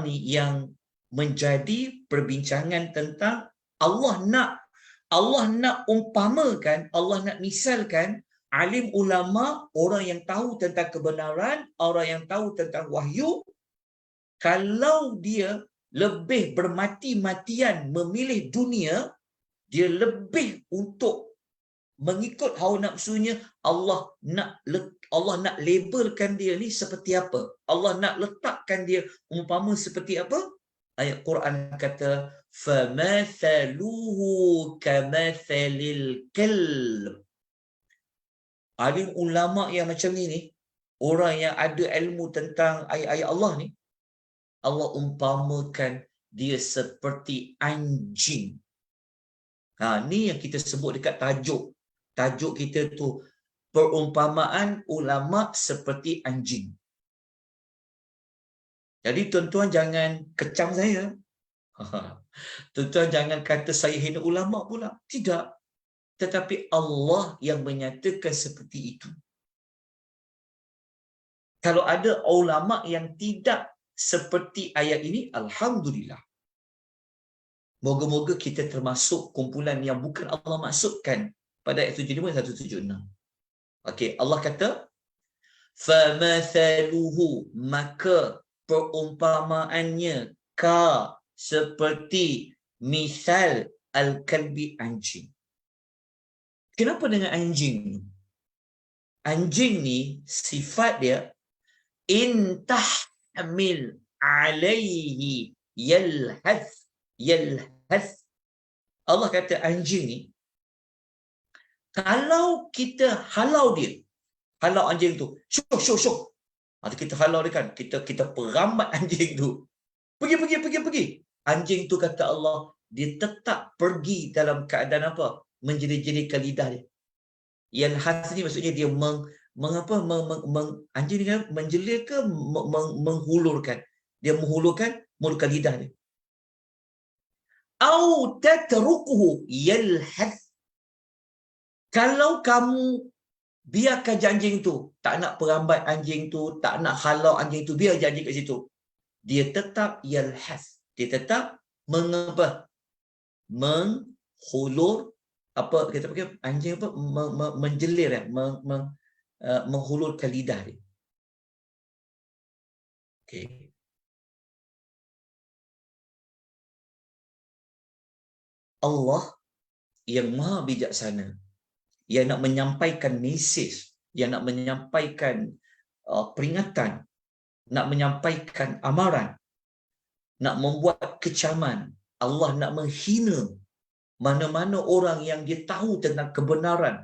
ni yang menjadi perbincangan tentang Allah nak umpamakan, Allah nak misalkan alim ulama, orang yang tahu tentang kebenaran, orang yang tahu tentang wahyu, kalau dia lebih bermati-matian memilih dunia, dia lebih untuk mengikut hawa nafsunya, Allah nak labelkan dia ni seperti apa? Allah nak letakkan dia umpama seperti apa? Ayat Quran kata, فَمَثَلُهُ كَمَثَلِ الْكَلْبِ. Alim ulama yang macam ni, orang yang ada ilmu tentang ayat-ayat Allah ni, Allah umpamakan dia seperti anjing. Ni yang kita sebut dekat tajuk. Tajuk kita tu, perumpamaan ulama seperti anjing. Jadi tuan-tuan jangan kecam saya. Tuan-tuan jangan kata saya hina ulama pula. Tidak. Tetapi Allah yang menyatakan seperti itu. Kalau ada ulama yang tidak seperti ayat ini, alhamdulillah. Moga-moga kita termasuk kumpulan yang bukan Allah maksudkan pada ayat 75 dan 176. Okey, Allah kata, famathaluhu, maka perumpamaannya seperti misal al-kalbi, anjing. Kenapa dengan anjing? Anjing ni sifat dia intahmil alaihi yalhath. Allah kata anjing ni, kalau kita halau dia, halau anjing tu, syuk. Kita halau dia kan, kita perambat anjing tu. Pergi. Anjing tu kata Allah, dia tetap pergi dalam keadaan apa? Menjerit-jeritkan lidah dia. Yang khas ni maksudnya dia anjing ni kan menjelir ke menghulurkan. Dia menghulurkan lidah dia. Au tatrukuhu yalhath. Kalau kamu biarkan anjing tu, tak nak perambat anjing tu, tak nak halau anjing tu, biar anjing kat situ, dia tetap yalhath. Dia tetap menghulur, apa kita pakai anjing apa, menjelir, menghulurkan lidah dia. Okey. Allah yang maha bijaksana, yang nak menyampaikan mesej, yang nak menyampaikan peringatan, nak menyampaikan amaran, nak membuat kecaman. Allah nak menghina mana-mana orang yang dia tahu tentang kebenaran,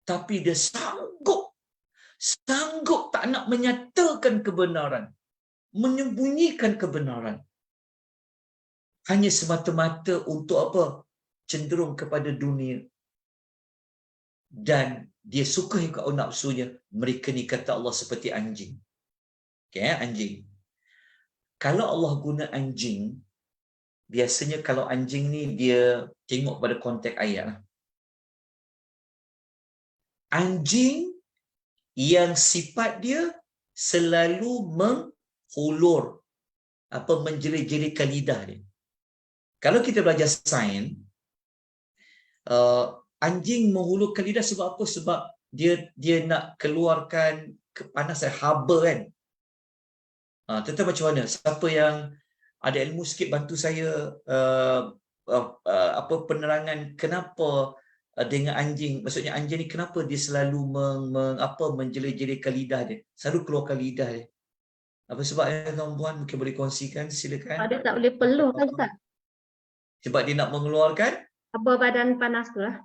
tapi dia sanggup tak nak menyatakan kebenaran, menyembunyikan kebenaran, hanya semata-mata untuk apa? Cenderung kepada dunia. Dan dia suka ikut nafsunya. Mereka ni kata Allah seperti anjing. Okay, anjing. Kalau Allah guna anjing, biasanya kalau anjing ni dia tengok pada konteks ayat lah. anjing yang sifat dia selalu menghulur, menjerit-jeritkan lidah dia. Kalau kita belajar sains, anjing menghulurkan lidah sebab apa? Sebab dia nak keluarkan kepanasan, haba kan. Tentang macam mana? Siapa yang ada ilmu sikit bantu saya penerangan kenapa dengan anjing, maksudnya anjing ni kenapa dia selalu menjerit-jeritkan lidah dia, selalu keluarkan lidah dia. Apa sebabnya tuan-puan? Mungkin boleh kongsikan, silakan. Dia tak boleh peluh kan Ustaz? Sebab dia nak mengeluarkan Haba badan panas tu lah.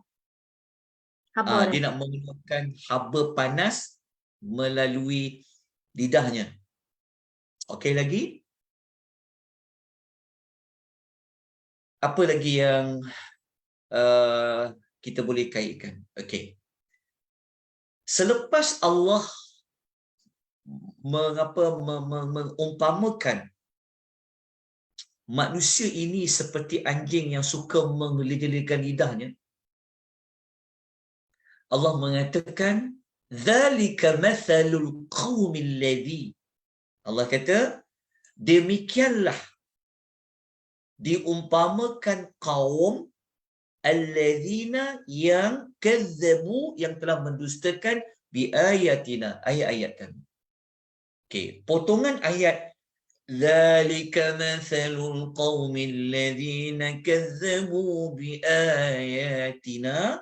Haba dia nak mengeluarkan haba panas melalui lidahnya. Okey, lagi? Apa lagi yang kita boleh kaitkan? Okey. Selepas Allah mengumpamakan manusia ini seperti anjing yang suka menggeliat-geliatkan lidahnya, Allah mengatakan zalika mathalul qaumil ladzi, Allah kata demikianlah diumpamakan kaum alladzina yang kazzabu, yang telah mendustakan biayatina, ayat-ayat kami. Okey, potongan ayat zalika mathalul qaumil ladzina kazzabu biayatina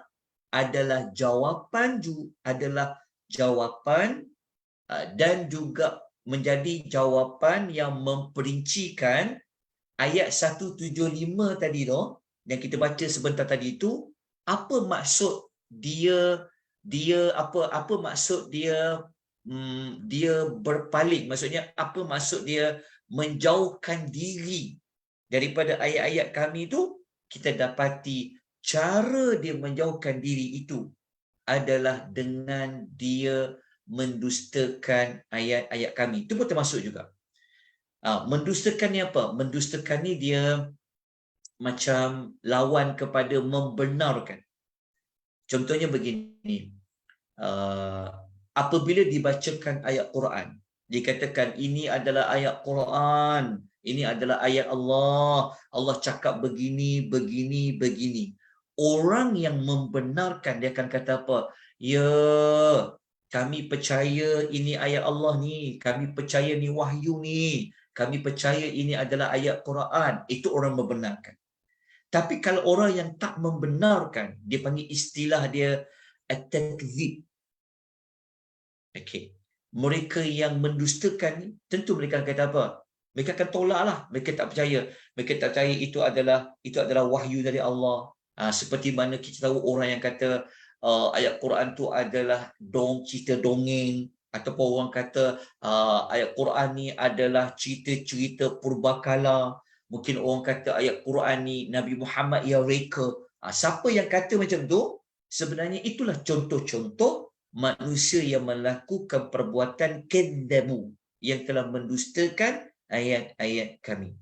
adalah jawapan dan juga menjadi jawapan yang memperincikan ayat 175 tadi tu yang kita baca sebentar tadi itu. Apa maksud dia apa maksud dia berpaling, maksudnya apa maksud dia menjauhkan diri daripada ayat-ayat kami itu? Kita dapati cara dia menjauhkan diri itu adalah dengan dia mendustakan ayat-ayat kami. Itu pun termasuk juga. Mendustakan ni apa? Mendustakan ni dia macam lawan kepada membenarkan. Contohnya begini, apabila dibacakan ayat Quran, dikatakan ini adalah ayat Quran, ini adalah ayat Allah, Allah cakap begini, begini, begini. Orang yang membenarkan, dia akan kata apa? Ya, kami percaya ini ayat Allah ni, kami percaya ni wahyu ni, kami percaya ini adalah ayat Quran. Itu orang membenarkan. Tapi kalau orang yang tak membenarkan, dia panggil istilah dia at-takdzib. Okey. Mereka yang mendustakan ni, tentu mereka akan kata apa? Mereka akan tolaklah. Mereka tak percaya. Mereka tak percaya itu adalah wahyu dari Allah. Seperti mana kita tahu orang yang kata ayat Quran tu adalah cerita dongeng, ataupun orang kata ayat Quran ni adalah cerita-cerita purbakala. Mungkin orang kata ayat Quran ni Nabi Muhammad yang reka. Siapa yang kata macam tu, sebenarnya itulah contoh-contoh manusia yang melakukan perbuatan kadzabu, yang telah mendustakan ayat-ayat kami.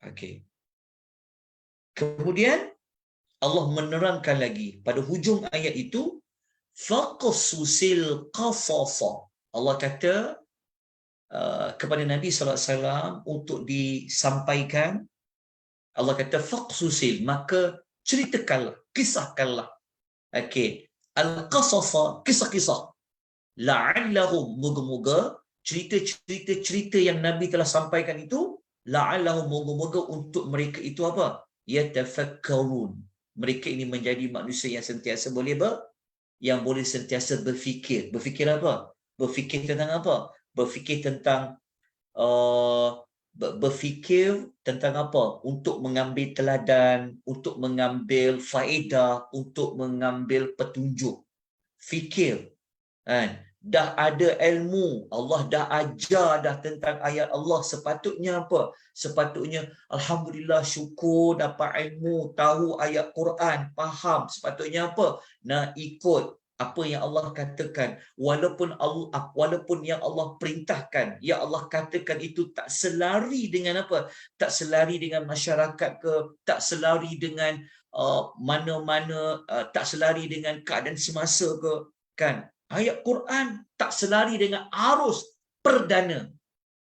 Okey. Kemudian Allah menerangkan lagi pada hujung ayat itu, faqsusil qasasa. Allah kata kepada Nabi SAW untuk disampaikan, Allah kata faqsusil, maka ceritakanlah, kisahkanlah. Okey, al-qasasa, kisah-kisah. La'allahum, moga-moga cerita-cerita yang Nabi telah sampaikan itu, la'allahum, moga-moga untuk mereka itu apa? Yatafakkarun. Mereka ini menjadi manusia yang sentiasa boleh boleh sentiasa berfikir. Berfikir apa? Berfikir tentang apa? Berfikir tentang apa? Untuk mengambil teladan, untuk mengambil faedah, untuk mengambil petunjuk. Fikir. Kan? Dah ada ilmu, Allah dah ajar dah tentang ayat Allah. Sepatutnya apa? Sepatutnya alhamdulillah, syukur dapat ilmu, tahu ayat Quran, faham. Sepatutnya apa? Nak ikut apa yang Allah katakan, walaupun yang Allah perintahkan, yang Allah katakan itu tak selari dengan apa? Tak selari dengan masyarakat ke, tak selari dengan tak selari dengan keadaan semasa ke, kan? Ayat Quran tak selari dengan arus perdana.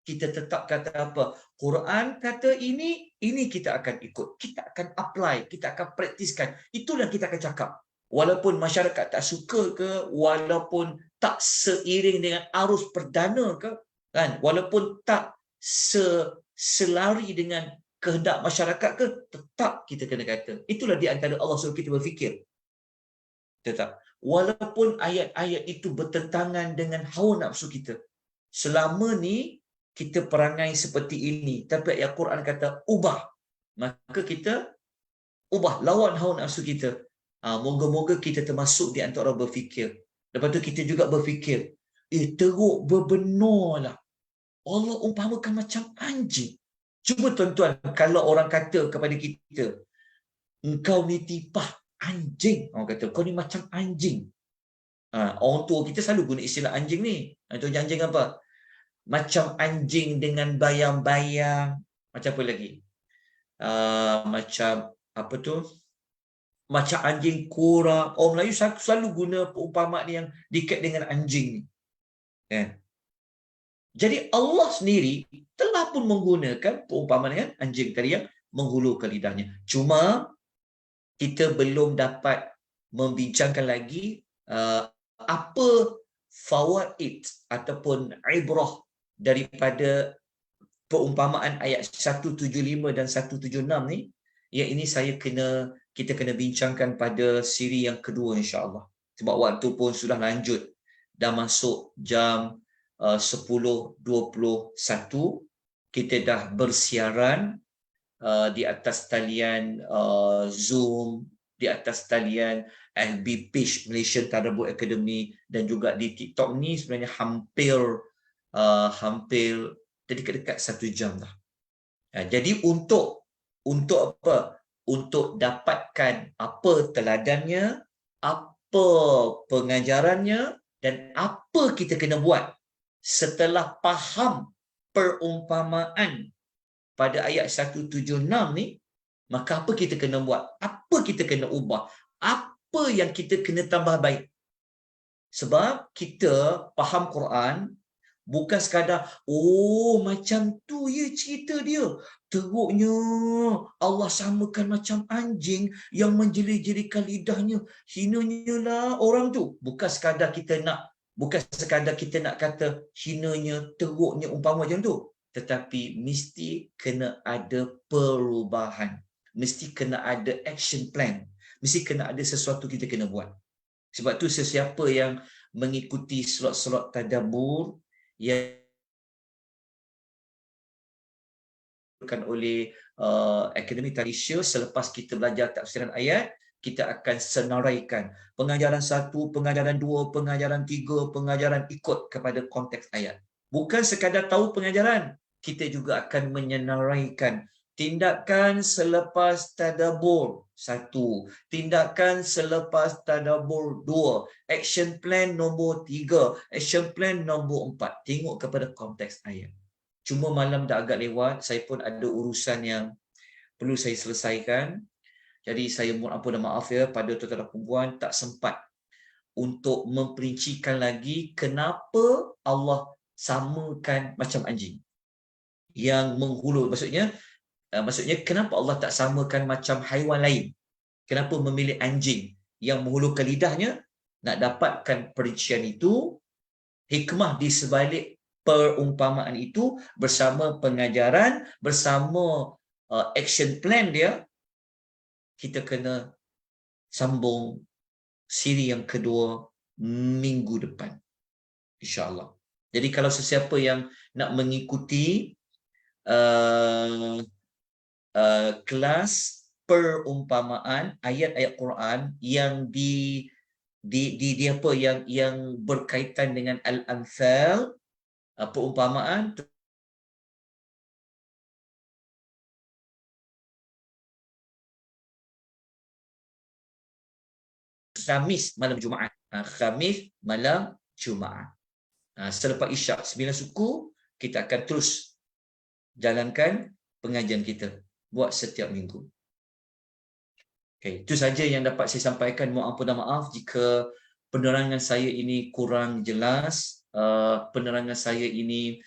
Kita tetap kata apa? Quran kata ini kita akan ikut. Kita akan apply, kita akan praktiskan. Itulah kita akan cakap. Walaupun masyarakat tak suka ke, walaupun tak seiring dengan arus perdana ke, kan? Walaupun tak selari dengan kehendak masyarakat ke, tetap kita kena kata. Itulah di antara Allah suruh kita berfikir. Tetap. Walaupun ayat-ayat itu bertentangan dengan hawa nafsu kita. Selama ni kita perangai seperti ini, tapi ayat Quran kata ubah, maka kita ubah, lawan hawa nafsu kita. Moga-moga kita termasuk di antara orang berfikir. Lepas tu kita juga berfikir, teruk berbenarlah, Allah umpamakan macam anjing. Cuba tuan-tuan, kalau orang kata kepada kita, engkau ni tipah anjing, orang kata kau ni macam anjing. Orang tua kita selalu guna istilah anjing ni. Itu anjing apa? Macam anjing dengan bayang-bayang. Macam apa lagi? Macam apa tu? Macam anjing kura. Orang Melayu selalu guna perumpamaan yang dekat dengan anjing ni. Jadi Allah sendiri telah pun menggunakan perumpamaan dengan anjing tadi yang menghulurkan lidahnya. Cuma kita belum dapat membincangkan lagi apa fawaid ataupun ibrah daripada perumpamaan ayat 175 dan 176 ni. Yang ini kita kena bincangkan pada siri yang kedua insya-Allah. Sebab waktu pun sudah lanjut, dah masuk jam 10.21. Kita dah bersiaran di atas talian Zoom, di atas talian FB page Malaysian Tadabbur Academy, dan juga di TikTok ni sebenarnya hampir dekat-dekat 1 jam dah. Jadi untuk apa? Untuk dapatkan apa teladannya, apa pengajarannya, dan apa kita kena buat setelah faham perumpamaan pada ayat 176 ni, maka apa kita kena buat? Apa kita kena ubah? Apa yang kita kena tambah baik? Sebab kita faham Quran bukan sekadar, macam tu ya cerita dia, teruknya Allah samakan macam anjing yang menjerit-jeritkan lidahnya, hinanya lah orang tu. Bukan sekadar kita nak kata hinanya, teruknya umpama macam tu. Tetapi mesti kena ada perubahan. Mesti kena ada action plan. Mesti kena ada sesuatu kita kena buat. Sebab tu sesiapa yang mengikuti slot-slot tadabbur yang oleh Akademi Malaysia, selepas kita belajar tafsiran ayat, kita akan senaraikan pengajaran 1, pengajaran 2, pengajaran 3, pengajaran ikut kepada konteks ayat. Bukan sekadar tahu pengajaran, kita juga akan menyenaraikan tindakan selepas tadabbur 1, tindakan selepas tadabbur 2, action plan nombor 3, action plan nombor 4. Tengok kepada konteks ayat. Cuma malam dah agak lewat, saya pun ada urusan yang perlu saya selesaikan. Jadi saya mohon ampun dan maaf ya pada tuan-tuan dan puan, tak sempat untuk memperincikan lagi kenapa Allah samakan macam anjing yang menghulur. Maksudnya kenapa Allah tak samakan macam haiwan lain? Kenapa memilih anjing yang menghulurkan lidahnya? Nak dapatkan perincian itu, hikmah di sebalik perumpamaan itu bersama pengajaran, bersama action plan dia, kita kena sambung siri yang kedua minggu depan, insya-Allah. Jadi kalau sesiapa yang nak mengikuti kelas perumpamaan ayat-ayat Quran yang di apa yang berkaitan dengan Al-Amthal, perumpamaan Khamis malam Jumaat. Khamis malam Jumaat. Selepas Isyak 9 suku, kita akan terus jalankan pengajian kita buat setiap minggu. Okay, itu saja yang dapat saya sampaikan. Mohon ampun dan maaf jika penerangan saya ini kurang jelas, penerangan saya ini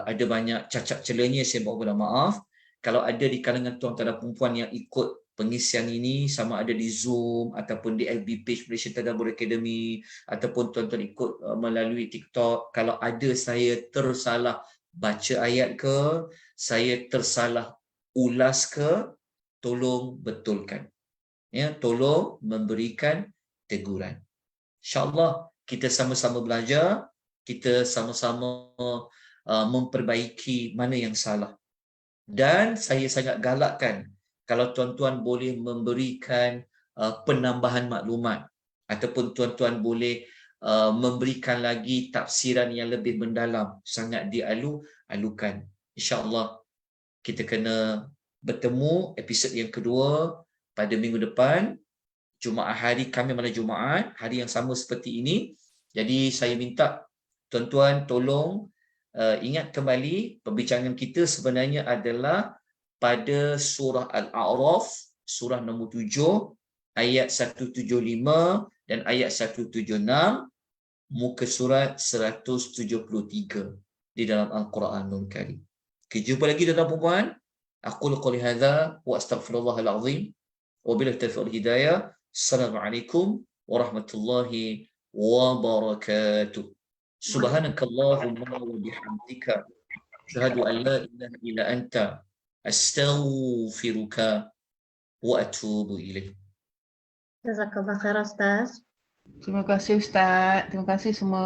ada banyak cacat celanya, saya mohon dan maaf. Kalau ada di kalangan tuan-tuan dan perempuan yang ikut pengisian ini, sama ada di Zoom ataupun di FB page Malaysia Tadabbur Academy, ataupun tuan-tuan ikut melalui TikTok, kalau ada saya tersalah baca ayat ke, saya tersalah ulas ke, tolong betulkan. Ya, tolong memberikan teguran. InsyaAllah kita sama-sama belajar, kita sama-sama memperbaiki mana yang salah. Dan saya sangat galakkan kalau tuan-tuan boleh memberikan penambahan maklumat ataupun tuan-tuan boleh memberikan lagi tafsiran yang lebih mendalam, sangat dialu-alukan. InsyaAllah kita kena bertemu episod yang kedua pada minggu depan, Jumaat, hari kami malam Jumaat, hari yang sama seperti ini. Jadi saya minta tuan-tuan tolong ingat kembali perbincangan kita sebenarnya adalah pada surah Al-A'raf, surah nombor 7, ayat 175 dan ayat 176, muka surat 173 di dalam Al-Quranul Karim. Okay, jumpa lagi tuan-tuan puan. Aqulu qouli hadza wa astaghfirullahal azim wa billahi taufiq wal hidayah. Assalamualaikum warahmatullahi wabarakatuh. Subhanakallahumma wa bihamdika asyhadu an la ilaha illa anta astaghfiruka wa atubu ilaik. Jazakallah khair Ustaz. Terima kasih Ustaz. Terima kasih semua.